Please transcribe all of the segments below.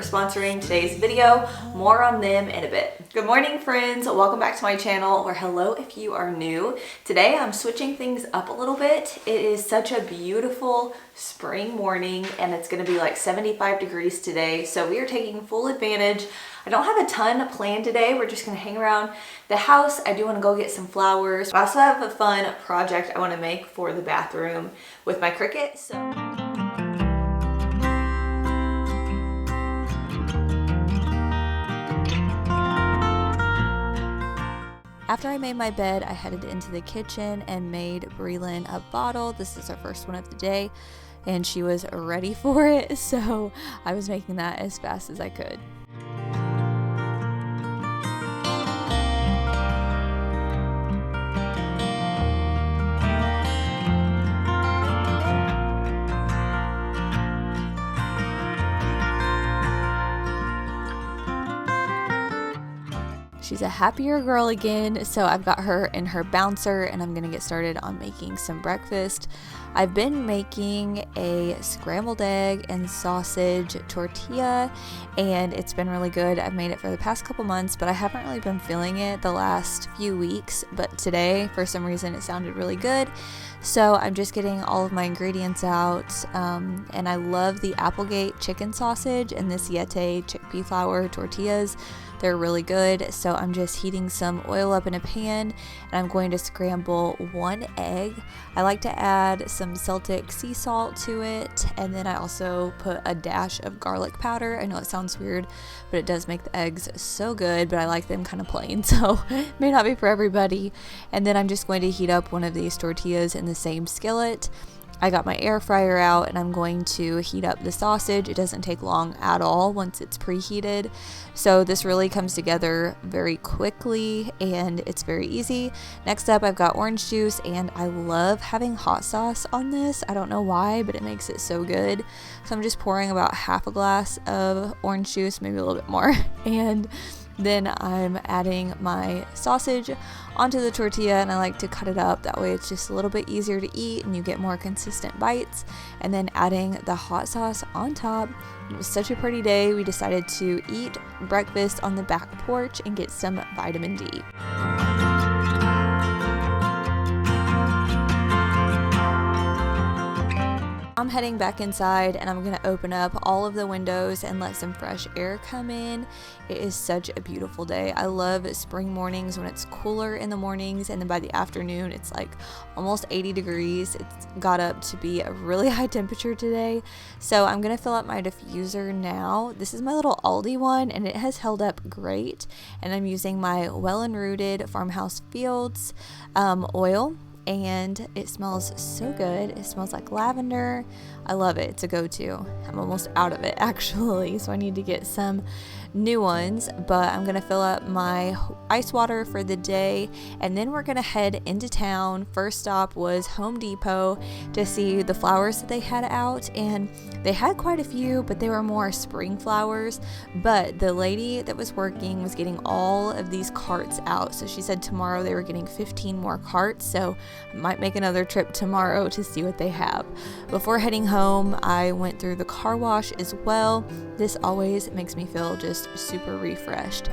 sponsoring today's video. More on them in a bit. Good morning, friends. Welcome back to my channel, or hello if you are new. Today I'm switching things up a little bit. It is such a beautiful spring morning and it's going to be like 75 degrees today, so we are taking full advantage. I don't have a ton planned today. We're just going to hang around the house. I do want to go get some flowers. I also have a fun project I want to make for the bathroom with my Cricut. After I made my bed, I headed into the kitchen and made Breland a bottle. This is our first one of the day, and she was ready for it, so I was making that as fast as I could. She's a happier girl again, so I've got her in her bouncer and I'm gonna get started on making some breakfast. I've been making a scrambled egg and sausage tortilla and it's been really good. I've made it for the past couple months, but I haven't really been feeling it the last few weeks, but today for some reason it sounded really good. So I'm just getting all of my ingredients out, and I love the Applegate chicken sausage and this Yete chickpea flour tortillas. They're really good. So I'm just heating some oil up in a pan and I'm going to scramble one egg. I like to add some Celtic sea salt to it, and then I also put a dash of garlic powder. I know it sounds weird, but it does make the eggs so good, but I like them kind of plain, so it may not be for everybody. And then I'm just going to heat up one of these tortillas in the same skillet. I got my air fryer out and I'm going to heat up the sausage. It doesn't take long at all once it's preheated. So this really comes together very quickly and it's very easy. Next up, I've got orange juice, and I love having hot sauce on this. I don't know why, but it makes it so good. So I'm just pouring about half a glass of orange juice, maybe a little bit more. And then I'm adding my sausage onto the tortilla, and I like to cut it up. That way it's just a little bit easier to eat and you get more consistent bites. And then adding the hot sauce on top. It was such a pretty day. We decided to eat breakfast on the back porch and get some vitamin D. I'm heading back inside and I'm gonna open up all of the windows and let some fresh air come in. It is such a beautiful day. I love spring mornings when it's cooler in the mornings, and then by the afternoon it's like almost 80 degrees. It's got up to be a really high temperature today. So I'm gonna fill up my diffuser now. This is my little Aldi one and it has held up great. And I'm using my Well and Rooted Farmhouse Fields oil. And it smells so good. It smells like lavender. I love it. It's a go-to. I'm almost out of it actually, so I need to get some new ones, but I'm gonna fill up my ice water for the day and then we're gonna head into town. First stop was Home Depot to see the flowers that they had out, and they had quite a few, but they were more spring flowers. But the lady that was working was getting all of these carts out, so she said tomorrow they were getting 15 more carts, so I might make another trip tomorrow to see what they have. Before heading home, I went through the car wash as well. This always makes me feel just super refreshed.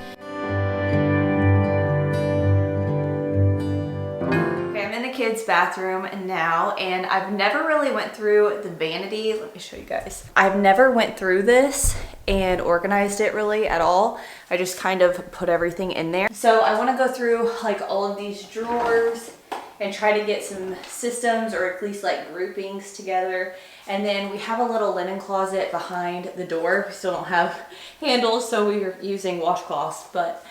Okay, I'm in the kids' bathroom now, and I've never really went through the vanity. Let me show you guys. I've never went through this and organized it really at all. I just kind of put everything in there. So I want to go through like all of these drawers and try to get some systems, or at least like groupings together. And then we have a little linen closet behind the door. We still don't have handles, so we are using washcloths, but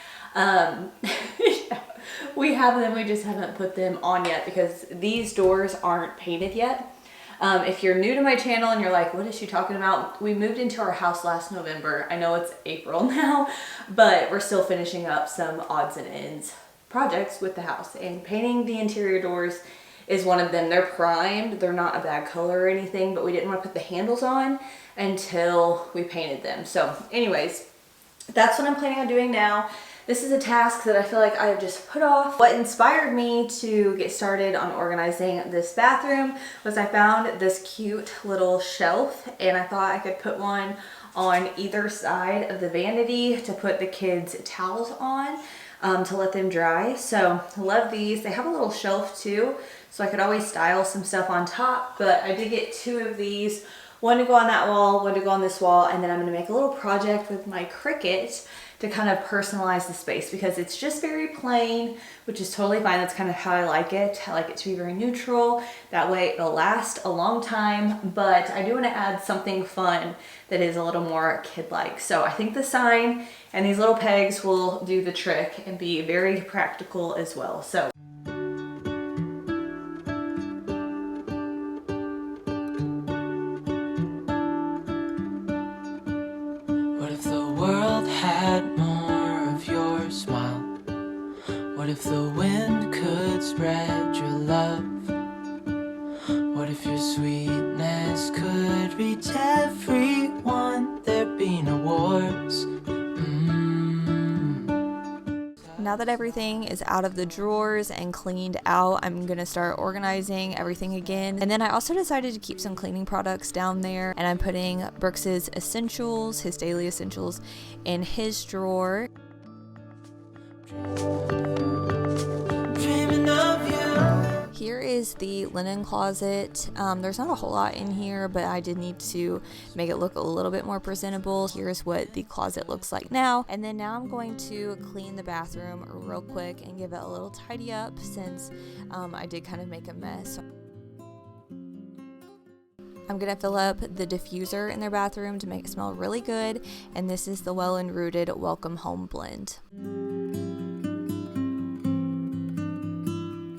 we have them. We just haven't put them on yet because these doors aren't painted yet. If you're new to my channel and you're like, what is she talking about? We moved into our house last November. I know it's April now, but we're still finishing up some odds and ends projects with the house, and painting the interior doors is one of them. They're primed, they're not a bad color or anything, but we didn't want to put the handles on until we painted them. So anyways, that's what I'm planning on doing now. This is a task that I feel like I've just put off. What inspired me to get started on organizing this bathroom was I found this cute little shelf, and I thought I could put one on either side of the vanity to put the kids' towels on to let them dry. So I love these. They have a little shelf too, so I could always style some stuff on top, but I did get 2 of these. One to go on that wall, one to go on this wall, and then I'm gonna make a little project with my Cricut to kind of personalize the space because it's just very plain, which is totally fine. That's kind of how I like it. I like it to be very neutral. That way it'll last a long time, but I do want to add something fun that is a little more kid-like. So I think the sign and these little pegs will do the trick and be very practical as well. So what if the wind could spread your love? What if your sweetness could reach everyone? There'd be no wars. Now that everything is out of the drawers and cleaned out, I'm gonna start organizing everything again. And then I also decided to keep some cleaning products down there, and I'm putting Brooks's essentials, his daily essentials, in his drawer. Here is the linen closet. There's not a whole lot in here, but I did need to make it look a little bit more presentable. Here's what the closet looks like now. And then now I'm going to clean the bathroom real quick and give it a little tidy up since I did kind of make a mess. I'm gonna fill up the diffuser in their bathroom to make it smell really good. And this is the Well and Rooted Welcome Home blend.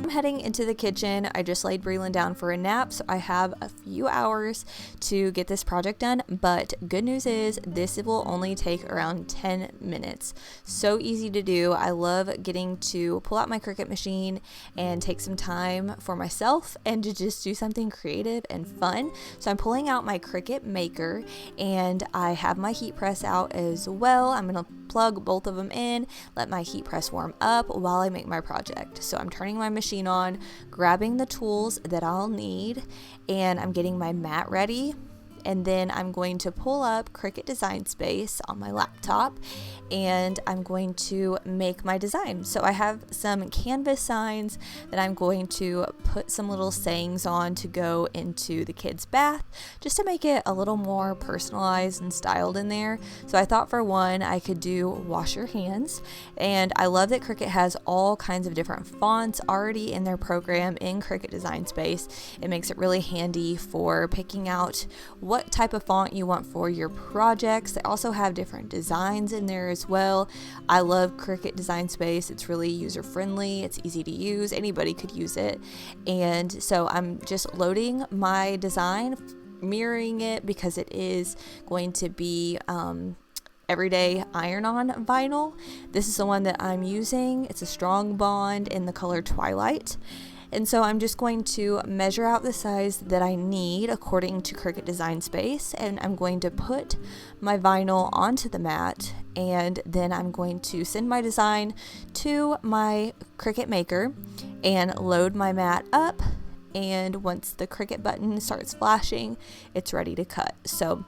I'm heading into the kitchen. I just laid Breland down for a nap, so I have a few hours to get this project done, but good news is this will only take around 10 minutes. So easy to do. I love getting to pull out my Cricut machine and take some time for myself and to just do something creative and fun. So I'm pulling out my Cricut Maker and I have my heat press out as well. I'm gonna plug both of them in, let my heat press warm up while I make my project. So I'm turning my machine on, grabbing the tools that I'll need, and I'm getting my mat ready. And then I'm going to pull up Cricut Design Space on my laptop and I'm going to make my design. So I have some canvas signs that I'm going to put some little sayings on to go into the kids' bath just to make it a little more personalized and styled in there. So I thought for one I could do wash your hands, and I love that Cricut has all kinds of different fonts already in their program in Cricut Design Space. It makes it really handy for picking out what type of font you want for your projects. They also have different designs in there as well. I love Cricut Design Space. It's really user friendly. It's easy to use. Anybody could use it. And so I'm just loading my design, mirroring it because it is going to be everyday iron-on vinyl. This is the one that I'm using. It's a strong bond in the color Twilight. And so I'm just going to measure out the size that I need according to Cricut Design Space, and I'm going to put my vinyl onto the mat, and then I'm going to send my design to my Cricut Maker and load my mat up, and once the Cricut button starts flashing, it's ready to cut. So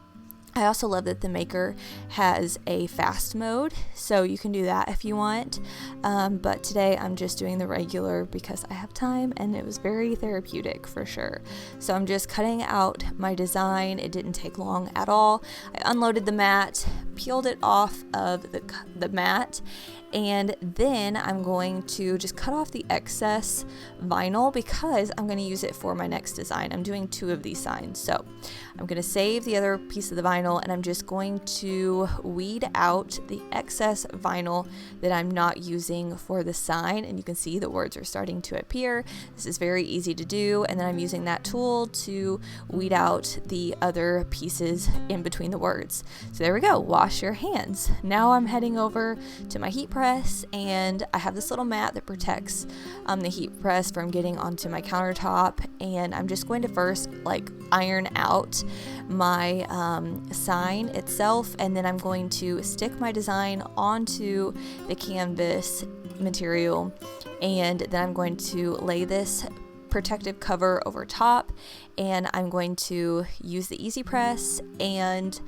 I also love that the Maker has a fast mode, so you can do that if you want, but today I'm just doing the regular because I have time and it was very therapeutic for sure. So I'm just cutting out my design. It didn't take long at all. I unloaded the mat, peeled it off of the mat, and then I'm going to just cut off the excess vinyl because I'm going to use it for my next design. I'm doing 2 of these signs, so I'm going to save the other piece of the vinyl and I'm just going to weed out the excess vinyl that I'm not using for the sign, and you can see the words are starting to appear. This is very easy to do, and then I'm using that tool to weed out the other pieces in between the words. So there we go, wash your hands. Now I'm heading over to my heat press, and I have this little mat that protects the heat press from getting onto my countertop, and I'm just going to first iron out my sign itself, and then I'm going to stick my design onto the canvas material, and then I'm going to lay this protective cover over top, and I'm going to use the easy press and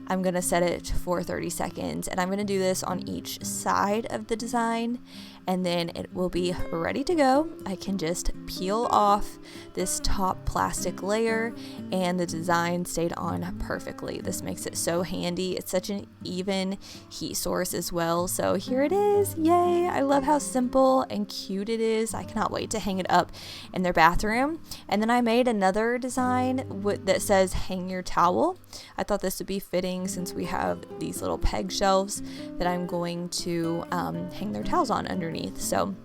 I'm going to set it for 30 seconds, and I'm going to do this on each side of the design, and then it will be ready to go. I can just peel off this top plastic layer and the design stayed on perfectly. This makes it so handy. It's such an even heat source as well. So here it is. Yay! I love how simple and cute it is. I cannot wait to hang it up in their bathroom. And then I made another design that says hang your towel. I thought this would be fitting since we have these little peg shelves that I'm going to hang their towels on underneath. So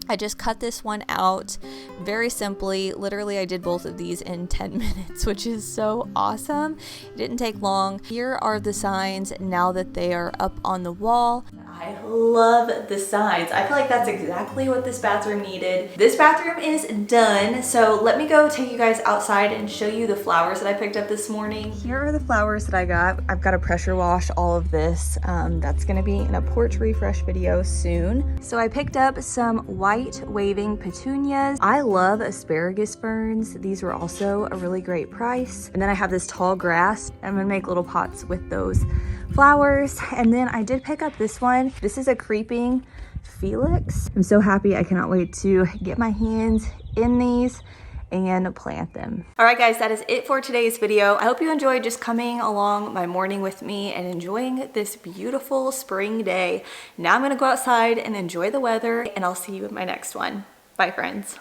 I just cut this one out very simply. Literally, I did both of these in 10 minutes, which is so awesome. It didn't take long. Here are the signs now that they are up on the wall. I love the signs. I feel like that's exactly what this bathroom needed. This bathroom is done, so let me go take you guys outside and show you the flowers that I picked up this morning. Here are the flowers that I got. I've got to pressure wash all of this. That's gonna be in a porch refresh video soon. So I picked up some white waving petunias. I love asparagus ferns. These were also a really great price. And then I have this tall grass. I'm gonna make little pots with those flowers. And then I did pick up this one. This is a creeping Felix. I'm so happy. I cannot wait to get my hands in these and plant them. All right, guys, that is it for today's video. I hope you enjoyed just coming along my morning with me and enjoying this beautiful spring day. Now I'm gonna go outside and enjoy the weather, and I'll see you in my next one. Bye, friends.